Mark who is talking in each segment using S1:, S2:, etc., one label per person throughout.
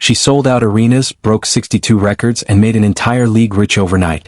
S1: She sold out arenas, broke 62 records, and made an entire league rich overnight.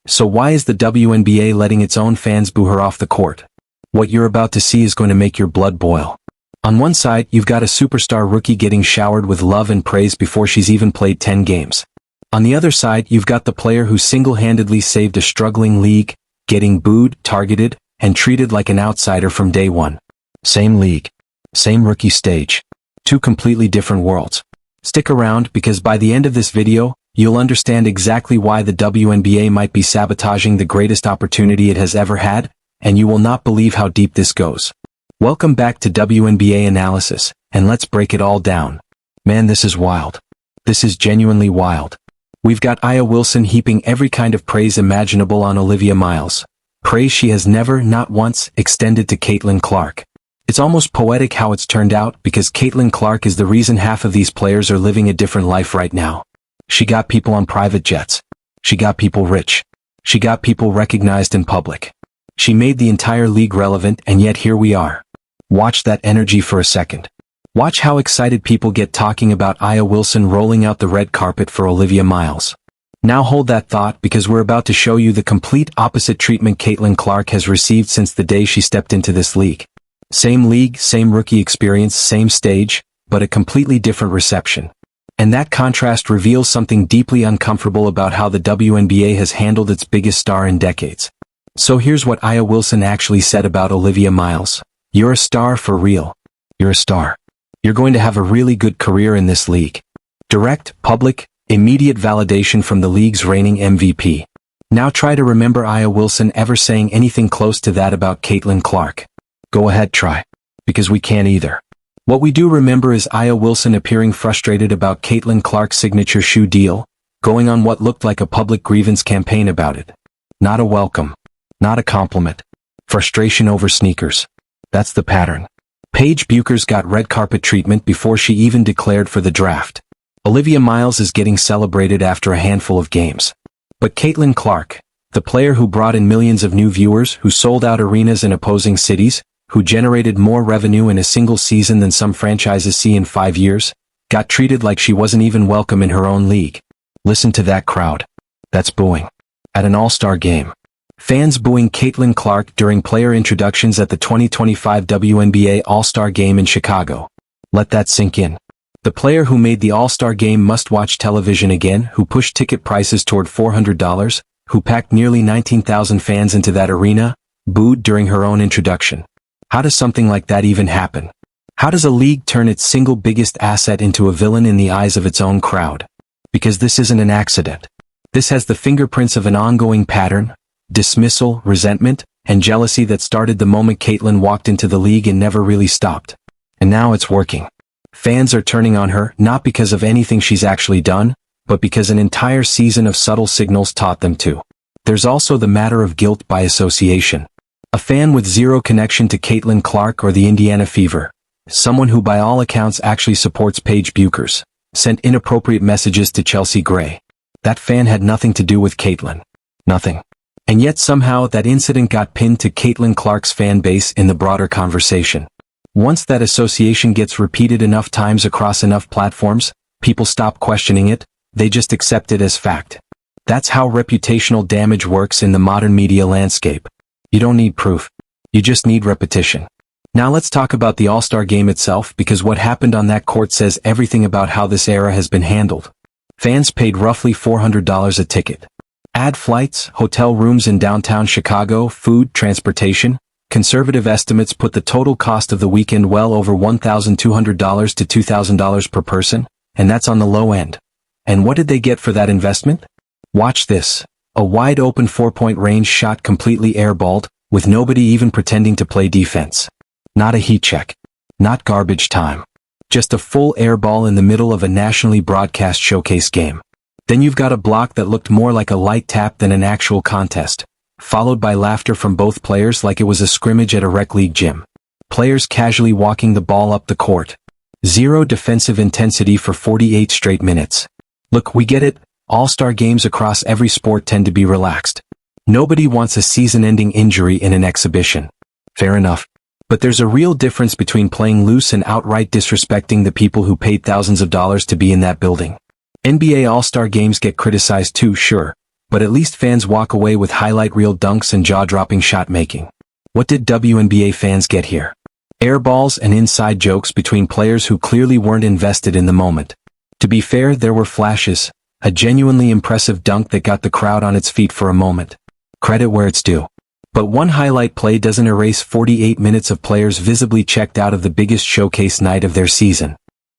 S1: So why is the WNBA letting its own fans boo her off the court? What you're about to see is going to make your blood boil. On one side, you've got a superstar rookie getting showered with love and praise before she's even played 10 games. On the other side, you've got the player who single-handedly saved a struggling league, getting booed, targeted, and treated like an outsider from day one. Same league. Same rookie stage. Two completely different worlds. Stick around because by the end of this video, you'll understand exactly why the WNBA might be sabotaging the greatest opportunity it has ever had, and you will not believe how deep this goes. Welcome back to WNBA Analysis, and let's break it all down. Man, this is wild. This is genuinely wild. We've got Aya Wilson heaping every kind of praise imaginable on Olivia Miles. Praise she has never, not once, extended to Caitlin Clark. It's almost poetic how it's turned out because Caitlin Clark is the reason half of these players are living a different life right now. She got people on private jets. She got people rich. She got people recognized in public. She made the entire league relevant, and yet here we are. Watch that energy for a second. Watch how excited people get talking about Aya Wilson rolling out the red carpet for Olivia Miles. Now hold that thought because we're about to show you the complete opposite treatment Caitlin Clark has received since the day she stepped into this league. Same league, same rookie experience, same stage, but a completely different reception. And that contrast reveals something deeply uncomfortable about how the WNBA has handled its biggest star in decades. So here's what Aya Wilson actually said about Olivia Miles. You're a star for real. You're a star. You're going to have a really good career in this league. Direct, public, immediate validation from the league's reigning MVP. Now try to remember Aya Wilson ever saying anything close to that about Caitlin Clark. Go ahead, try. Because we can't either. What we do remember is Aya Wilson appearing frustrated about Caitlin Clark's signature shoe deal, going on what looked like a public grievance campaign about it. Not a welcome. Not a compliment. Frustration over sneakers. That's the pattern. Paige Bueckers got red carpet treatment before she even declared for the draft. Olivia Miles is getting celebrated after a handful of games. But Caitlin Clark, the player who brought in millions of new viewers, who sold out arenas in opposing cities, who generated more revenue in a single season than some franchises see in 5 years, got treated like she wasn't even welcome in her own league. Listen to that crowd. That's booing. At an All-Star Game. Fans booing Caitlin Clark during player introductions at the 2025 WNBA All-Star Game in Chicago. Let that sink in. The player who made the All-Star Game must-watch television again, who pushed ticket prices toward $400, who packed nearly 19,000 fans into that arena, booed during her own introduction. How does something like that even happen? How does a league turn its single biggest asset into a villain in the eyes of its own crowd? Because this isn't an accident. This has the fingerprints of an ongoing pattern, dismissal, resentment, and jealousy that started the moment Caitlin walked into the league and never really stopped. And now it's working. Fans are turning on her, not because of anything she's actually done, but because an entire season of subtle signals taught them to. There's also the matter of guilt by association. A fan with zero connection to Caitlin Clark or the Indiana Fever, someone who by all accounts actually supports Paige Bueckers, sent inappropriate messages to Chelsea Gray. That fan had nothing to do with Caitlin. Nothing. And yet somehow that incident got pinned to Caitlin Clark's fan base in the broader conversation. Once that association gets repeated enough times across enough platforms, people stop questioning it, they just accept it as fact. That's how reputational damage works in the modern media landscape. You don't need proof. You just need repetition. Now let's talk about the All-Star Game itself because what happened on that court says everything about how this era has been handled. Fans paid roughly $400 a ticket. Add flights, hotel rooms in downtown Chicago, food, transportation. Conservative estimates put the total cost of the weekend well over $1,200 to $2,000 per person, and that's on the low end. And what did they get for that investment? Watch this. A wide-open 4-point range shot completely airballed, with nobody even pretending to play defense. Not a heat check. Not garbage time. Just a full airball in the middle of a nationally broadcast showcase game. Then you've got a block that looked more like a light tap than an actual contest, followed by laughter from both players like it was a scrimmage at a rec league gym. Players casually walking the ball up the court. Zero defensive intensity for 48 straight minutes. Look, we get it. All-Star games across every sport tend to be relaxed. Nobody wants a season-ending injury in an exhibition. Fair enough. But there's a real difference between playing loose and outright disrespecting the people who paid thousands of dollars to be in that building. NBA All-Star Games get criticized too, sure, but at least fans walk away with highlight reel dunks and jaw-dropping shot-making. What did WNBA fans get here? Airballs and inside jokes between players who clearly weren't invested in the moment. To be fair, there were flashes, a genuinely impressive dunk that got the crowd on its feet for a moment. Credit where it's due. But one highlight play doesn't erase 48 minutes of players visibly checked out of the biggest showcase night of their season.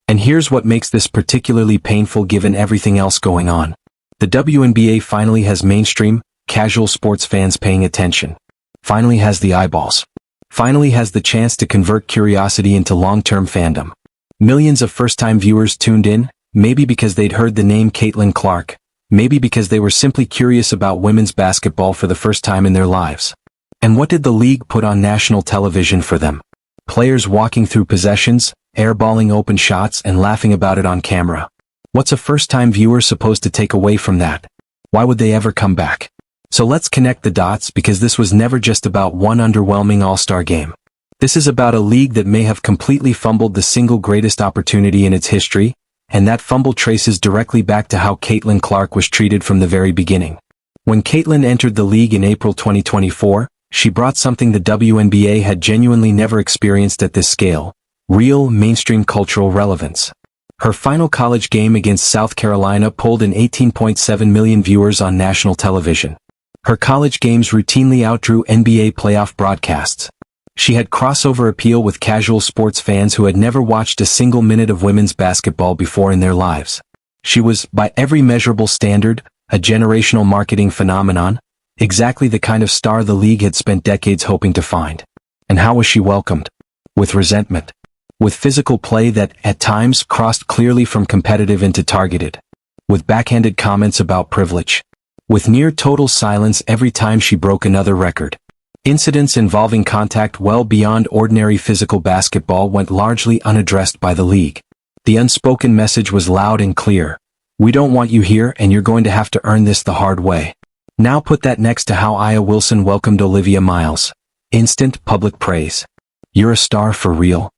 S1: And here's what makes this particularly painful given everything else going on. The WNBA finally has mainstream, casual sports fans paying attention. Finally has the eyeballs. Finally has the chance to convert curiosity into long-term fandom. Millions of first-time viewers tuned in, maybe because they'd heard the name Caitlin Clark, maybe because they were simply curious about women's basketball for the first time in their lives. And what did the league put on national television for them? Players walking through possessions, airballing open shots and laughing about it on camera. What's a first-time viewer supposed to take away from that? Why would they ever come back? So let's connect the dots because this was never just about one underwhelming All-Star game. This is about a league that may have completely fumbled the single greatest opportunity in its history, and that fumble traces directly back to how Caitlin Clark was treated from the very beginning. When Caitlin entered the league in April 2024, she brought something the WNBA had genuinely never experienced at this scale: real, mainstream cultural relevance. Her final college game against South Carolina pulled in 18.7 million viewers on national television. Her college games routinely outdrew NBA playoff broadcasts. She had crossover appeal with casual sports fans who had never watched a single minute of women's basketball before in their lives. She was, by every measurable standard, a generational marketing phenomenon, exactly the kind of star the league had spent decades hoping to find. And how was she welcomed? With resentment. With physical play that, at times, crossed clearly from competitive into targeted. With backhanded comments about privilege. With near total silence every time she broke another record. Incidents involving contact well beyond ordinary physical basketball went largely unaddressed by the league. The unspoken message was loud and clear. We don't want you here and you're going to have to earn this the hard way. Now put that next to how Aya Wilson welcomed Olivia Miles. Instant public praise. You're a star for real.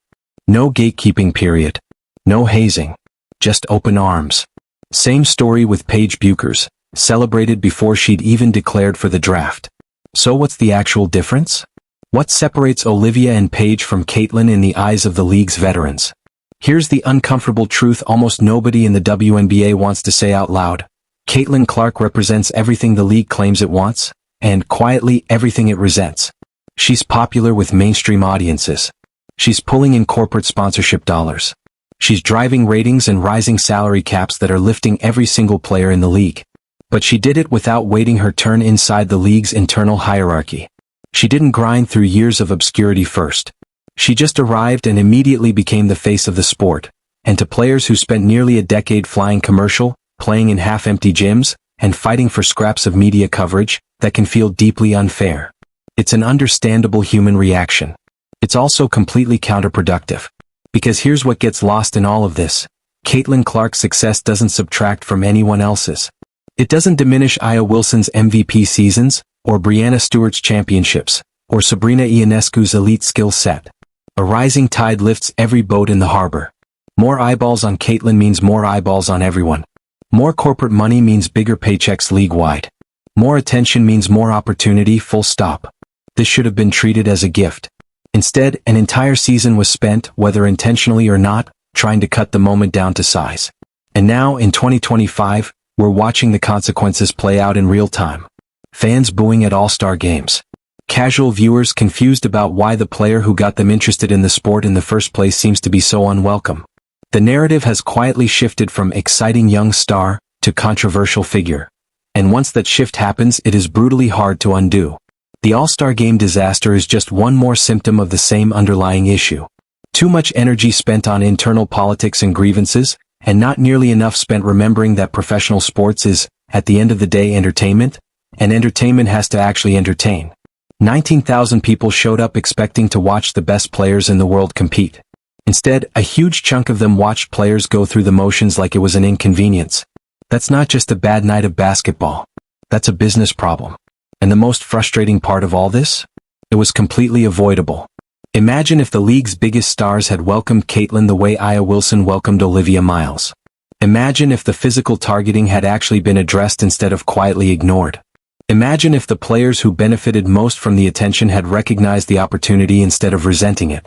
S1: No gatekeeping period. No hazing. Just open arms. Same story with Paige Bueckers, celebrated before she'd even declared for the draft. So what's the actual difference? What separates Olivia and Paige from Caitlin in the eyes of the league's veterans? Here's the uncomfortable truth almost nobody in the WNBA wants to say out loud. Caitlin Clark represents everything the league claims it wants, and, quietly, everything it resents. She's popular with mainstream audiences. She's pulling in corporate sponsorship dollars. She's driving ratings and rising salary caps that are lifting every single player in the league. But she did it without waiting her turn inside the league's internal hierarchy. She didn't grind through years of obscurity first. She just arrived and immediately became the face of the sport. And to players who spent nearly a decade flying commercial, playing in half-empty gyms, and fighting for scraps of media coverage, that can feel deeply unfair. It's an understandable human reaction. It's also completely counterproductive. Because here's what gets lost in all of this. Caitlin Clark's success doesn't subtract from anyone else's. It doesn't diminish Aya Wilson's MVP seasons, or Breanna Stewart's championships, or Sabrina Ionescu's elite skill set. A rising tide lifts every boat in the harbor. More eyeballs on Caitlin means more eyeballs on everyone. More corporate money means bigger paychecks league-wide. More attention means more opportunity, full stop. This should have been treated as a gift. Instead, an entire season was spent, whether intentionally or not, trying to cut the moment down to size. And now, in 2025, we're watching the consequences play out in real time. Fans booing at All-Star games. Casual viewers confused about why the player who got them interested in the sport in the first place seems to be so unwelcome. The narrative has quietly shifted from exciting young star to controversial figure. And once that shift happens, it is brutally hard to undo. The All-Star Game disaster is just one more symptom of the same underlying issue. Too much energy spent on internal politics and grievances, and not nearly enough spent remembering that professional sports is, at the end of the day, entertainment, and entertainment has to actually entertain. 19,000 people showed up expecting to watch the best players in the world compete. Instead, a huge chunk of them watched players go through the motions like it was an inconvenience. That's not just a bad night of basketball. That's a business problem. And the most frustrating part of all this? It was completely avoidable. Imagine if the league's biggest stars had welcomed Caitlyn the way Aya Wilson welcomed Olivia Miles. Imagine if the physical targeting had actually been addressed instead of quietly ignored. Imagine if the players who benefited most from the attention had recognized the opportunity instead of resenting it.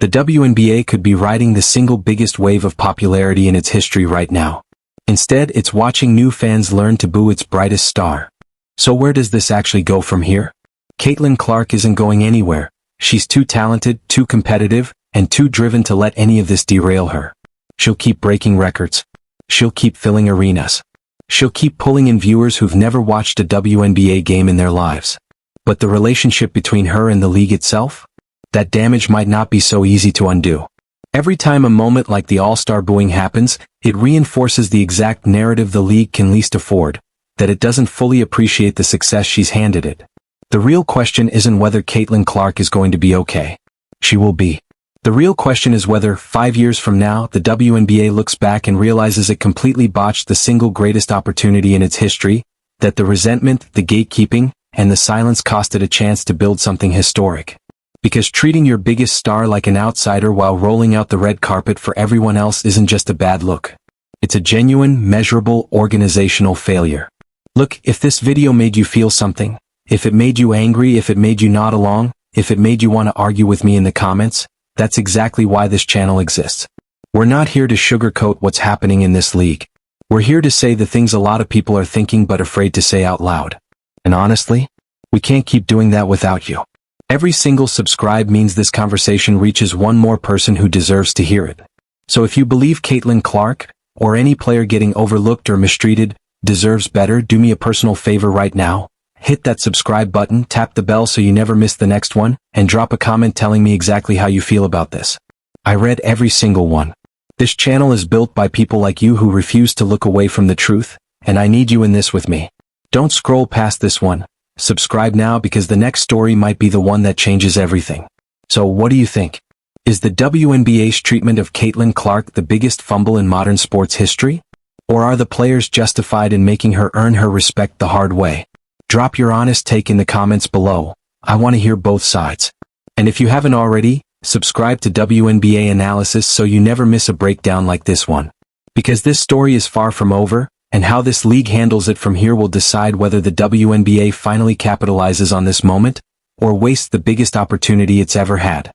S1: The WNBA could be riding the single biggest wave of popularity in its history right now. Instead, it's watching new fans learn to boo its brightest star. So where does this actually go from here? Caitlyn Clark isn't going anywhere. She's too talented, too competitive, and too driven to let any of this derail her. She'll keep breaking records. She'll keep filling arenas. She'll keep pulling in viewers who've never watched a WNBA game in their lives. But the relationship between her and the league itself? That damage might not be so easy to undo. Every time a moment like the All-Star booing happens, it reinforces the exact narrative the league can least afford, that it doesn't fully appreciate the success she's handed it. The real question isn't whether Caitlyn Clark is going to be okay. She will be. The real question is whether, 5 years from now, the WNBA looks back and realizes it completely botched the single greatest opportunity in its history, that the resentment, the gatekeeping, and the silence cost it a chance to build something historic. Because treating your biggest star like an outsider while rolling out the red carpet for everyone else isn't just a bad look. It's a genuine, measurable, organizational failure. Look, if this video made you feel something, if it made you angry, if it made you nod along, if it made you want to argue with me in the comments, that's exactly why this channel exists. We're not here to sugarcoat what's happening in this league. We're here to say the things a lot of people are thinking but afraid to say out loud. And honestly, we can't keep doing that without you. Every single subscribe means this conversation reaches one more person who deserves to hear it. So if you believe Caitlyn Clark, or any player getting overlooked or mistreated, deserves better, do me a personal favor right now. Hit that subscribe button, tap the bell so you never miss the next one, and drop a comment telling me exactly how you feel about this. I read every single one. This channel is built by people like you who refuse to look away from the truth, and I need you in this with me. Don't scroll past this one. Subscribe now because the next story might be the one that changes everything. So what do you think? Is the WNBA's treatment of Caitlyn Clark the biggest fumble in modern sports history? Or are the players justified in making her earn her respect the hard way? Drop your honest take in the comments below. I want to hear both sides. And if you haven't already, subscribe to WNBA Analysis so you never miss a breakdown like this one. Because this story is far from over, and how this league handles it from here will decide whether the WNBA finally capitalizes on this moment, or wastes the biggest opportunity it's ever had.